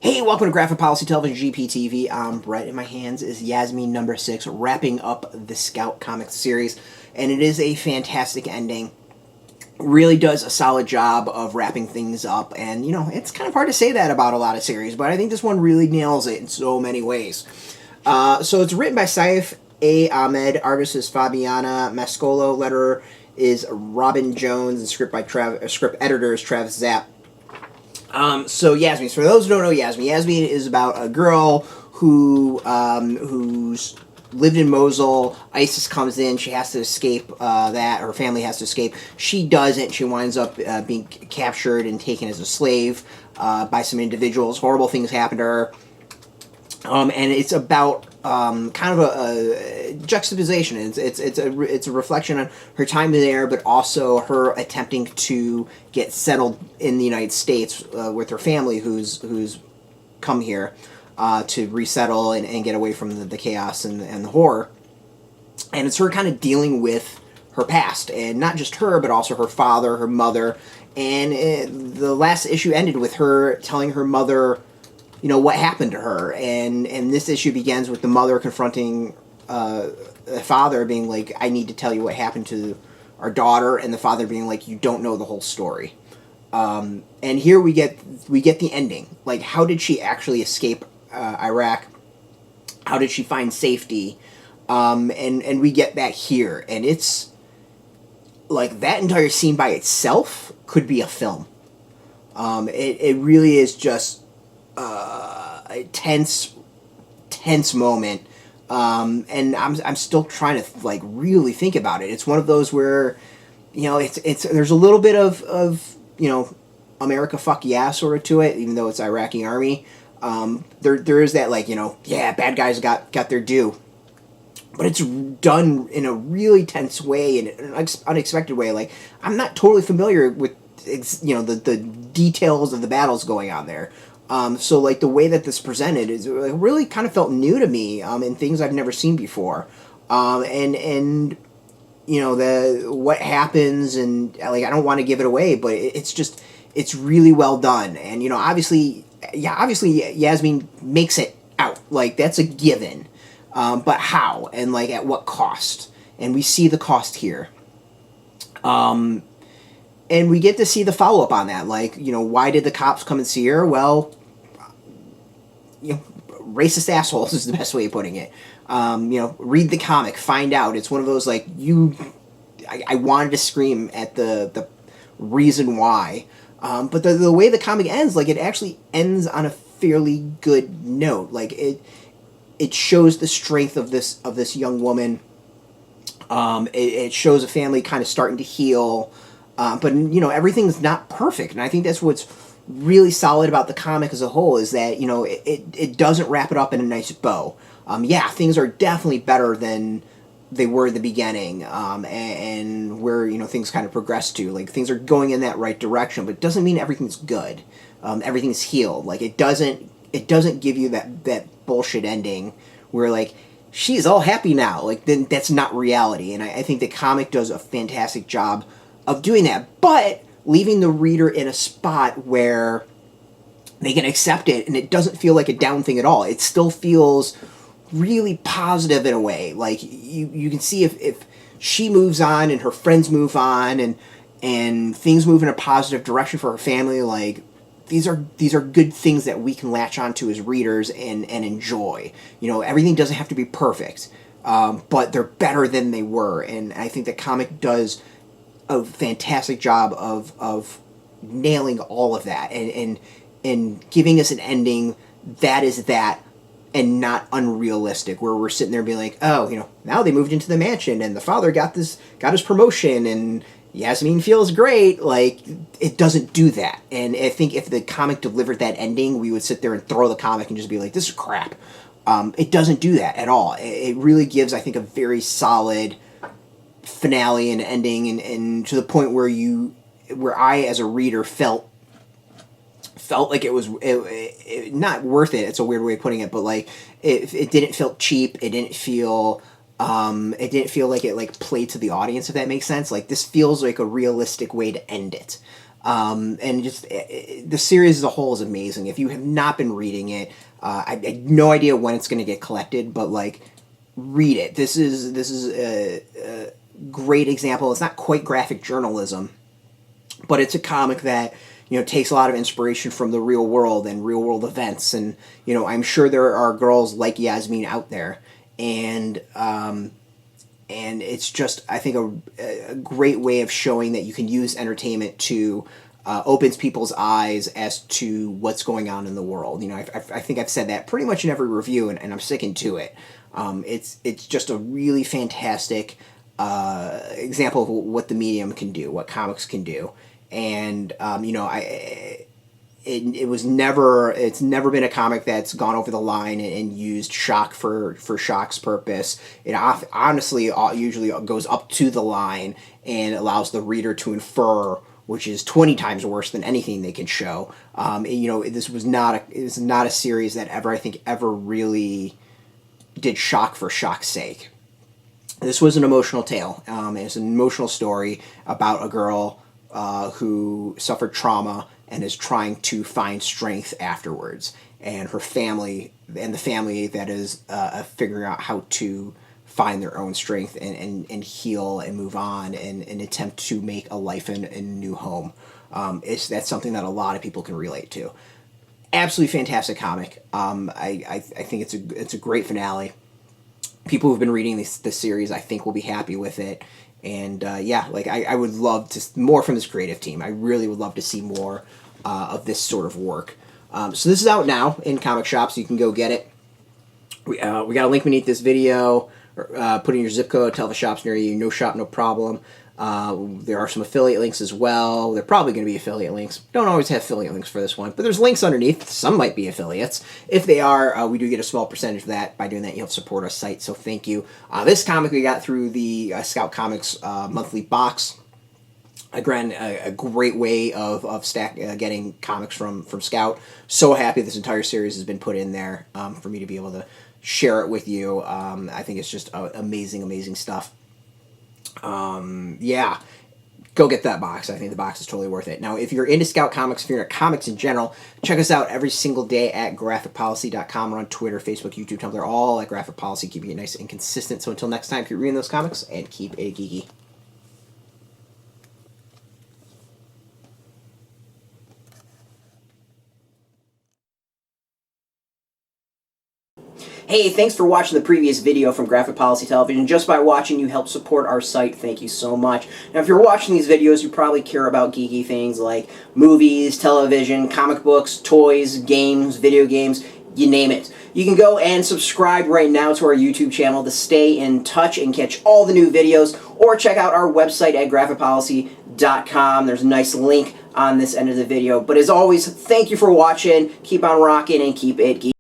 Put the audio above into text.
Hey, welcome to Graphic Policy Television GPTV. I'm Brett. In my hands is Yasmeen number 6, wrapping up the Scout Comics series, and it is a fantastic ending. Really does a solid job of wrapping things up, and it's kind of hard to say that about a lot of series, but I think this one really nails it in so many ways. So it's written by Saif, Ahmed, artist is Fabiana Mascolo, letterer is Robin Jones, and script editor is Travis Zapp. So Yasmeen, for those who don't know Yasmeen is about a girl who's lived in Mosul. ISIS comes in. She has to escape that. Her family has to escape. She doesn't. She winds up being captured and taken as a slave by some individuals. Horrible things happen to her. And it's about kind of a juxtaposition. It's a reflection on her time there, but also her attempting to get settled in the United States with her family, who's come here to resettle and get away from the chaos and the horror. And it's her kind of dealing with her past, and not just her, but also her father, her mother. And the last issue ended with her telling her mother what happened to her, and this issue begins with the mother confronting the father, being like, I need to tell you what happened to our daughter, and the father being like, you don't know the whole story. And here we get the ending. Like, how did she actually escape Iraq? How did she find safety? And we get that here, and it's like that entire scene by itself could be a film. It really is just a tense moment, and I'm still trying to really think about it. It's one of those where it's there's a little bit of America fuck yeah sort of to it, even though it's Iraqi army. There is that bad guys got their due, but it's done in a really tense way, in an unexpected way. Like, I'm not totally familiar with the details of the battles going on there. So the way that this presented is really kind of felt new to me, and things I've never seen before. And what happens, and I don't want to give it away, but it's really well done. And obviously Yasmeen makes it out. That's a given. But how, and at what cost? And we see the cost here. And we get to see the follow-up on that. Why did the cops come and see her? Well, racist assholes is the best way of putting it. Read the comic, find out. It's one of those, I wanted to scream at the reason why. But the way the comic ends, it actually ends on a fairly good note. It shows the strength of this young woman. It shows a family kind of starting to heal. But everything's not perfect, and I think that's what's really solid about the comic as a whole, is that it doesn't wrap it up in a nice bow. Things are definitely better than they were at the beginning, and where things kind of progress to. Things are going in that right direction, but it doesn't mean everything's good. Everything's healed. It doesn't give you that bullshit ending where she's all happy now. Then that's not reality, and I think the comic does a fantastic job of doing that, but leaving the reader in a spot where they can accept it, and it doesn't feel like a down thing at all. It still feels really positive in a way. You can see if she moves on and her friends move on, and things move in a positive direction for her family, these are good things that we can latch onto as readers and enjoy. Everything doesn't have to be perfect, but they're better than they were, and I think the comic does a fantastic job of nailing all of that, and giving us an ending that is that, and not unrealistic, where we're sitting there being like, oh, now they moved into the mansion, and the father got his promotion, and Yasmeen feels great. It doesn't do that. And I think if the comic delivered that ending, we would sit there and throw the comic and just be like, this is crap. It doesn't do that at all. It really gives, I think, a very solid finale and ending, and to the point where I as a reader felt like it was not worth it. It's a weird way of putting it, but it didn't feel cheap. It didn't feel like it played to the audience, if that makes sense. This feels like a realistic way to end it. And just the series as a whole is amazing. If you have not been reading it, I have no idea when it's going to get collected, but like, read it. This is a great example. It's not quite graphic journalism, but it's a comic that, you know, takes a lot of inspiration from the real world and real world events. And, you know, I'm sure there are girls like Yasmeen out there, and it's just, I think, a great way of showing that you can use entertainment to opens people's eyes as to what's going on in the world. You know, I think I've said that pretty much in every review, and I'm sticking to it. It's just a really fantastic example of what the medium can do, what comics can do. And you know, it's never been a comic that's gone over the line and used shock for shock's purpose. It honestly usually goes up to the line and allows the reader to infer, which is 20 times worse than anything they can show. You know, this was not a series that ever really did shock for shock's sake. This was an emotional tale. It's an emotional story about a girl who suffered trauma and is trying to find strength afterwards, and her family, and the family that is figuring out how to find their own strength and heal and move on and attempt to make a life in a new home. That's something that a lot of people can relate to. Absolutely fantastic comic. I think it's a great finale. People who've been reading this series, I think, will be happy with it. And yeah, like I would love to more from this creative team. I really would love to see more of this sort of work. So this is out now in comic shops. You can go get it. We got a link beneath this video. Put in your zip code. Tell the shops near you. No shop, no problem. There are some affiliate links as well. They're probably going to be affiliate links. Don't always have affiliate links for this one, but there's links underneath. Some might be affiliates. If they are, we do get a small percentage of that. By doing that, you'll support our site, so thank you. This comic we got through the Scout Comics monthly box. Again, a great way of getting comics from Scout. So happy this entire series has been put in there for me to be able to share it with you. I think it's just amazing stuff. Yeah, go get that box. I think the box is totally worth it. Now, if you're into Scout Comics, if you're into comics in general, check us out every single day at graphicpolicy.com. We're on Twitter, Facebook, YouTube, Tumblr, all at Graphic Policy, keeping it nice and consistent. So until next time, keep reading those comics and keep it geeky. Hey, thanks for watching the previous video from Graphic Policy Television. Just by watching, you help support our site. Thank you so much. Now, if you're watching these videos, you probably care about geeky things like movies, television, comic books, toys, games, video games, you name it. You can go and subscribe right now to our YouTube channel to stay in touch and catch all the new videos, or check out our website at graphicpolicy.com. There's a nice link on this end of the video. But as always, thank you for watching. Keep on rocking and keep it geeky.